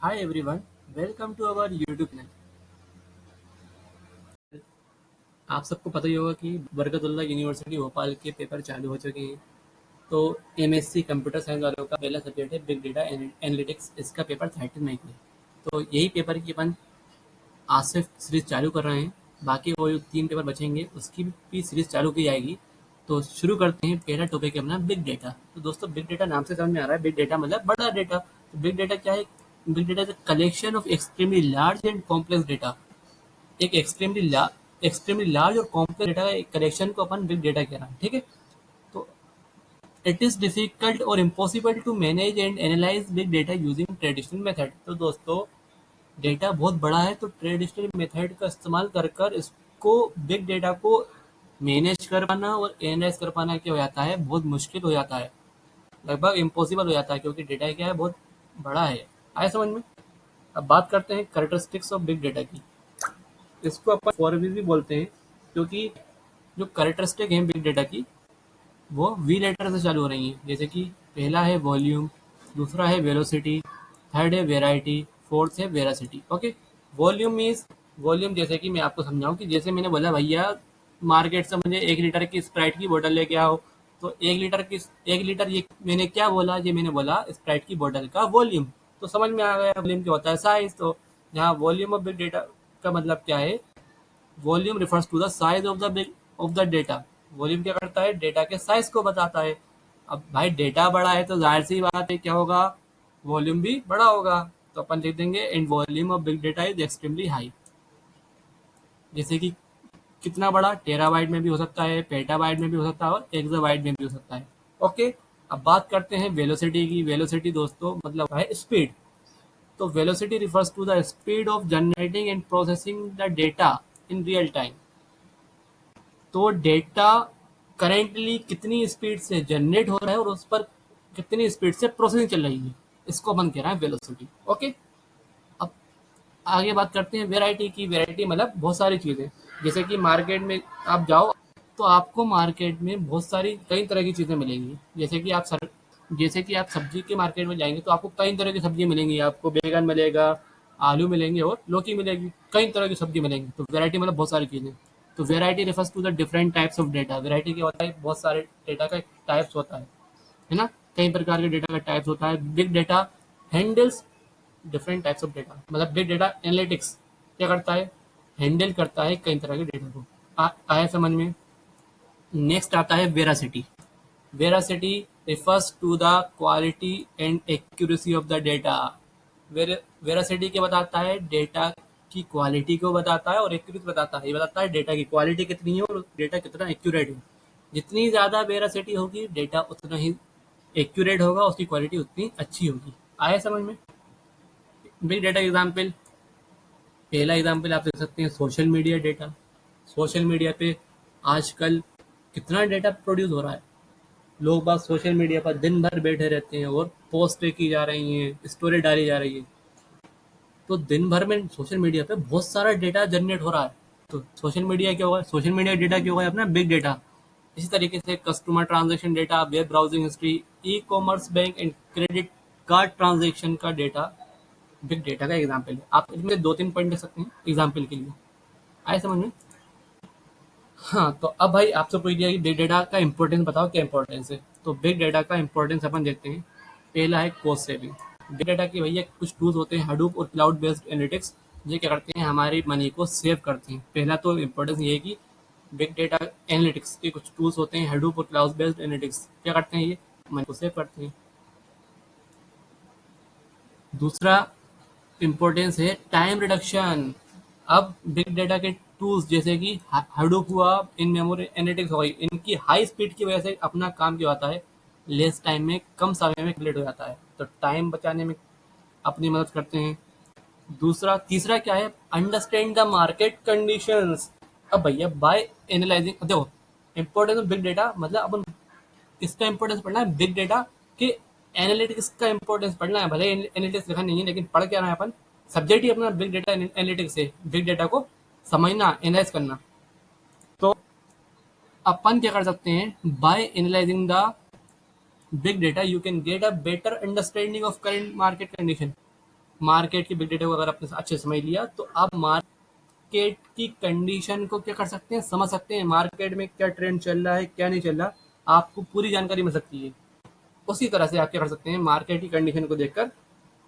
Hi everyone, welcome to our YouTube channel. आप सबको पता ही होगा कि बरकतुल्लाह यूनिवर्सिटी भोपाल के पेपर चालू हो चुके हैं। तो एमएससी कंप्यूटर साइंस वालों का पहला सब्जेक्ट है बिग डेटा एनालिटिक्स। इसका पेपर 13 मई को है। तो यही पेपर की अपन आज से सीरीज चालू कर रहे हैं। बाकी वो जो 3 पेपर बचेंगे उसकी भी सीरीज चालू की जाएगी। तो शुरू करते हैं। पहला टॉपिक है अपना बिग डेटा। तो दोस्तों, बिग डेटा नाम से समझ में आ रहा है, बिग डेटा मतलब बड़ा डेटा। तो बिग डेटा क्या है? Big data is a collection of extremely large and complex data. एक एक्सट्रीमली लार्ज और कॉम्प्लेक्स डेटा का एक कलेक्शन को अपन बिग डेटा कह रहे हैं। ठीक है। तो इट इज डिफिकल्ट और impossible to manage and analyse big data using traditional method. तो दोस्तों, डेटा बहुत बड़ा है, तो ट्रेडिशनल मेथड का इस्तेमाल कर कर इसको बिग डेटा को मैनेज कर पाना और एनालाइज कर पाना क्या हो जाता है, बहुत मुश्किल हो जाता है, लगभग इम्पॉसिबल हो जाता है, क्योंकि डेटा क्या है, बहुत बड़ा है। आए समझ में? अब बात करते हैं कैरेक्टरिस्टिक्स ऑफ बिग डेटा की। इसको अपन फॉर्मूले भी बोलते हैं, क्योंकि जो कैरेक्टरिस्टिक है बिग डेटा की, वो वी लेटर से चालू हो रही है। जैसे कि पहला है वॉल्यूम, दूसरा है वेलोसिटी, थर्ड है वेराइटी, फोर्थ है veracity. Okay. Volume means, volume जैसे कि मैं आपको समझाऊं कि जैसे मैंने बोला भैया मार्केट से मुझे 1 लीटर की स्प्राइट की बोतल लेके आओ। तो 1 लीटर, ये मैंने क्या बोला? ये मैंने बोला स्प्राइट की बोतल का वॉल्यूम। तो समझ में आ गया वॉल्यूम क्या होता है, साइज। तो यहाँ वॉल्यूम ऑफ बिग डेटा का मतलब क्या है? Volume refers to the size of the data. Volume क्या करता है? डेटा के साइज को बताता है। अब भाई डेटा बड़ा है तो जाहिर सी बात है क्या होगा, वॉल्यूम भी बड़ा होगा। तो अपन लिख देंगे and volume of big data is extremely high. जैसे कि कितना बड़ा? टेराबाइट में भी हो सकता है, पेटाबाइट में भी हो सकता है और एक्साबाइट में भी हो सकता है। ओके। अब बात करते हैं वेलोसिटी की। वेलोसिटी दोस्तों मतलब है स्पीड। तो velocity refers to the speed of generating and processing the data in real time. तो डेटा करेंटली कितनी स्पीड से जनरेट हो रहा है और उस पर कितनी स्पीड से प्रोसेसिंग चल रही है, इसको अपन कह रहे हैं वेलोसिटी। ओके। अब आगे बात करते हैं वेराइटी की। वेराइटी मतलब बहुत सारी चीज़ें। जैसे कि मार्केट में आप जाओ तो आपको मार्केट में बहुत सारी कई तरह की चीज़ें मिलेंगी। जैसे कि आप सब्जी के मार्केट में जाएंगे तो आपको कई तरह की सब्जी मिलेंगी। आपको बैगन मिलेगा, आलू मिलेंगे और लौकी मिलेगी। कई तरह की सब्जी मिलेंगी। तो वेराइटी मतलब बहुत सारी चीज़ें। तो variety refers to the different types of data. Variety क्या होता है? बहुत सारे डेटा का टाइप्स होता है ना? कई प्रकार के डेटा का टाइप्स होता है। Big data handles different types of data. मतलब बिग डेटा एनालिटिक्स क्या करता है? हैंडल करता है कई तरह के डेटा को। आया समझ में? नेक्स्ट आता है veracity. Veracity refers to the quality and accuracy of the data। Veracity क्या बताता है? डेटा की क्वालिटी को बताता है और एक्यूरेसी बताता है। ये बताता है डेटा की क्वालिटी कितनी है और डेटा कितना एक्यूरेट है। जितनी ज़्यादा वेरासिटी होगी डेटा उतना ही एक्यूरेट होगा, उसकी क्वालिटी उतनी अच्छी होगी। आया समझ में? बिग डेटा एग्जाम्पल, पहला एग्जाम्पल आप देख सकते हैं social media data. Social media पे आजकल कितना डेटा प्रोड्यूस हो रहा है। लोग बाग सोशल मीडिया पर दिन भर बैठे रहते हैं और पोस्ट की जा रही हैं, स्टोरी डाली जा रही है। तो दिन भर में सोशल मीडिया पे बहुत सारा डेटा जनरेट हो रहा है। तो सोशल मीडिया क्या होगा? सोशल मीडिया डेटा क्या होगा? अपना बिग डेटा। इसी तरीके से customer transaction data, web browsing history, e commerce, bank and credit card transaction का डेटा बिग डेटा का एग्जाम्पल है। आप इसमें 2-3 पॉइंट दे सकते हैं एग्जाम्पल के लिए। आए समझ में? हाँ, तो अब भाई आपसे पूछ दिया कि बिग डेटा का इंपॉर्टेंस बताओ, क्या इंपॉर्टेंस है। तो बिग डेटा का इंपॉर्टेंस अपन देखते हैं। पहला है कॉस्ट सेविंग। बिग डेटा की भैया कुछ टूल्स होते हैं, हडूप और क्लाउड बेस्ड एनालिटिक्स। ये क्या करते हैं? हमारी मनी को सेव करते हैं। पहला तो इंपॉर्टेंस ये है कि बिग डेटा एनालिटिक्स के कुछ टूल्स होते हैं, हडूप और क्लाउड बेस्ड एनालिटिक्स क्या करते हैं? ये मनी को सेव करते हैं। दूसरा इम्पोर्टेंस है टाइम रिडक्शन। अब बिग डेटा के टूल्स जैसे कि हडूप हुआ, इन मेमोरी एनालिटिक्स हो गई, इनकी हाई स्पीड की वजह से अपना काम क्या होता है? लेस टाइम में, कम समय में कंप्लीट हो जाता है। तो टाइम बचाने में अपनी मदद करते हैं। तीसरा क्या है? Understand the market conditions. अब भैया बाय एनालाइजिंग, देखो इंपॉर्टेंस ऑफ बिग डेटा मतलब अपन किसका इंपॉर्टेंस पढ़ना है? बिग डेटा के एनालिटिक्स का इंपॉर्टेंस पढ़ना है। भले एनालिटिक्स लिखा नहीं है लेकिन पढ़ क्या रहा है अपन? सब्जेक्ट ही अपना बिग डेटा एनालिटिक्स है। बिग डेटा को समझना, एनालाइज करना। तो अपन क्या कर सकते हैं? By analysing the big data you can get a better understanding of current market condition. Market की बिग डेटा को अगर आपने अच्छे से समझ लिया तो आप मार्केट की कंडीशन को क्या कर सकते हैं, समझ सकते हैं। मार्केट में क्या ट्रेंड चल रहा है, क्या नहीं चल रहा, आपको पूरी जानकारी मिल सकती है। उसी तरह से आप क्या कर सकते हैं, मार्केट की कंडीशन को देखकर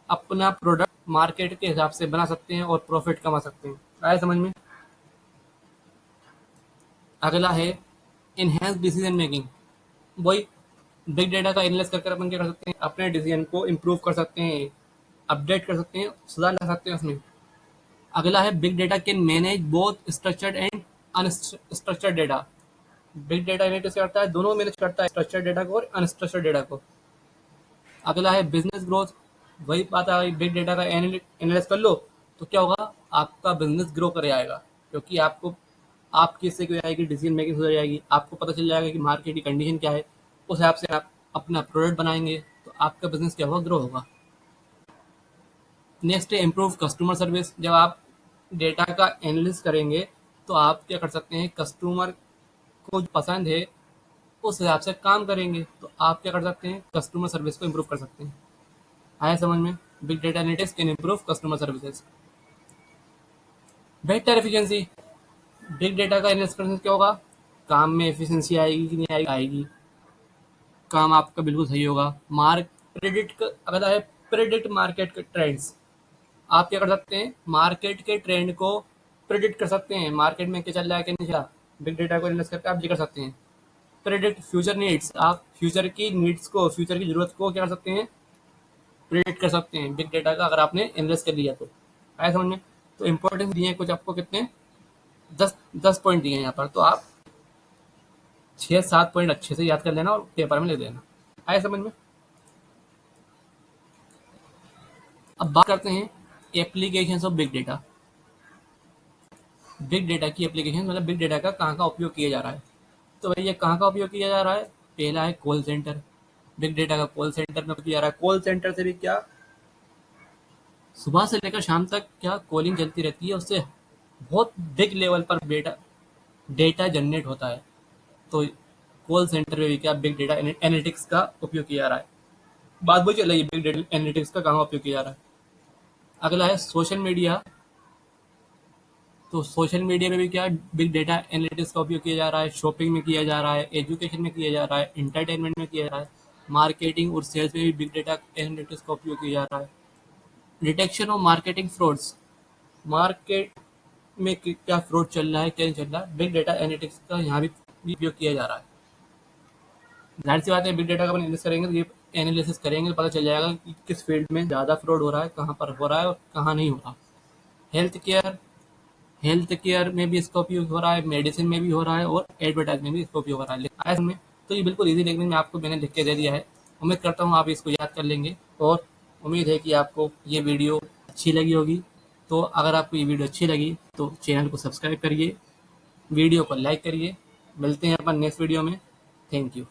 अपना प्रोडक्ट मार्केट के हिसाब से बना सकते हैं और प्रॉफिट कमा सकते हैं। आया समझ में? अगला है इनहेंस डिसीजन मेकिंग। वही बिग डेटा का एनालाइज कर अपन क्या कर सकते हैं, अपने डिसीजन को इम्प्रूव कर सकते हैं, अपडेट कर सकते हैं, सुधार ला सकते हैं उसमें। अगला है big data can manage both structured and unstructured data. Big data analytics करता है, दोनों मैनेज करता है, स्ट्रक्चर्ड डेटा को और अनस्ट्रक्चर्ड डेटा को। अगला है बिजनेस ग्रोथ। वही बात है, बिग डेटा का एनालाइज कर लो तो क्या होगा, आपका बिजनेस ग्रो करे आएगा, क्योंकि आपको आपकी इससे क्या आएगी, डिसीजन मेकिंग हो जाएगी, आपको पता चल जाएगा कि मार्केट की कंडीशन क्या है, उस हिसाब से आप अपना प्रोडक्ट बनाएंगे तो आपका बिजनेस क्या होगा, ग्रो होगा। नेक्स्ट है इम्प्रूव कस्टमर सर्विस। जब आप डेटा का एनालिसिस करेंगे तो आप क्या कर सकते हैं, कस्टमर को जो पसंद है उस हिसाब से काम करेंगे, तो आप क्या कर सकते हैं, कस्टमर सर्विस को इम्प्रूव कर सकते हैं। आया समझ में? Big data analytics can improve customer services. Better efficiency. Big data का एनालिसिस करने से क्या होगा, काम में एफिशिएंसी आएगी कि नहीं आएगी, आएगी। काम आपका बिल्कुल सही होगा। मार्क प्रेडिक्ट, अगर है प्रेडिक्ट मार्केट के ट्रेंड्स। आप क्या कर सकते हैं, मार्केट के ट्रेंड को प्रेडिक्ट कर सकते हैं, मार्केट में क्या चल रहा है क्या नहीं चल रहा, बिग डेटा को एनालिसिस करके आप ये कर सकते हैं। Predict future needs. आप फ्यूचर की नीड्स को, फ्यूचर की जरूरत को क्या कर सकते हैं, प्रेडिक्ट कर सकते हैं बिग डेटा का, अगर आपने एनालाइज कर लिया तो। आया समझ में? तो इंपॉर्टेंस दिए हैं कुछ आपको, कितने, 10 पॉइंट दिए हैं यहाँ पर, तो आप 6-7 पॉइंट अच्छे से याद कर लेना और पेपर में लिख देना। आया समझ में? अब बात करते हैं application of big data. Big data की एप्लीकेशन, मतलब बिग डेटा का कहाँ कहाँ उपयोग किया जा रहा है। तो भैया कहाँ का उपयोग किया जा रहा है, पहला है कॉल सेंटर। बिग डेटा का कॉल सेंटर में किया जा रहा है। कॉल सेंटर से भी क्या, सुबह से लेकर शाम तक क्या कॉलिंग चलती रहती है, उससे बहुत बिग लेवल पर डेटा डेटा जनरेट होता है। तो कॉल सेंटर में भी क्या बिग डेटा एनालिटिक्स का उपयोग किया जा रहा है। बात वही चल रही है, बिग डेटा एनालिटिक्स का कहाँ उपयोग किया जा रहा है। अगला है सोशल मीडिया। तो सोशल मीडिया में भी क्या बिग डेटा एनालिटिक्स का उपयोग किया जा रहा है। शॉपिंग में किया जा रहा है, एजुकेशन में किया जा रहा है, एंटरटेनमेंट में किया जा रहा है, मार्केटिंग और सेल्स में भी बिग डेटा एनालिटिक्स का उपयोग किया जा रहा है। Detection of marketing frauds. Market में क्या फ्रॉड चल रहा है क्या नहीं चल रहा है, बिग डेटा एनालिटिक्स का यहाँ भी उपयोग किया जा रहा है। जाहिर सी बात है, बिग डेटा का अपन एनालिसिस करेंगे तो ये एनालिसिस करेंगे तो पता चल जाएगा कि किस फील्ड में ज़्यादा फ्रॉड हो रहा है, कहाँ पर हो रहा है और कहाँ नहीं हो रहा। हेल्थ केयर, हेल्थ केयर में भी इसका उपयोग हो रहा है, मेडिसिन में भी हो रहा है और एडवर्टाइजमेंट में भी इसका उपयोग हो रहा है। आया समझ में? तो ये बिल्कुल इजी लिखने में आपको मैंने लिख के दे दिया है। उम्मीद करता हूँ आप इसको याद कर लेंगे और उम्मीद है कि आपको ये वीडियो अच्छी लगी होगी। तो अगर आपको ये वीडियो अच्छी लगी तो चैनल को सब्सक्राइब करिए, वीडियो को लाइक करिए। मिलते हैं अपन नेक्स्ट वीडियो में। Thank you.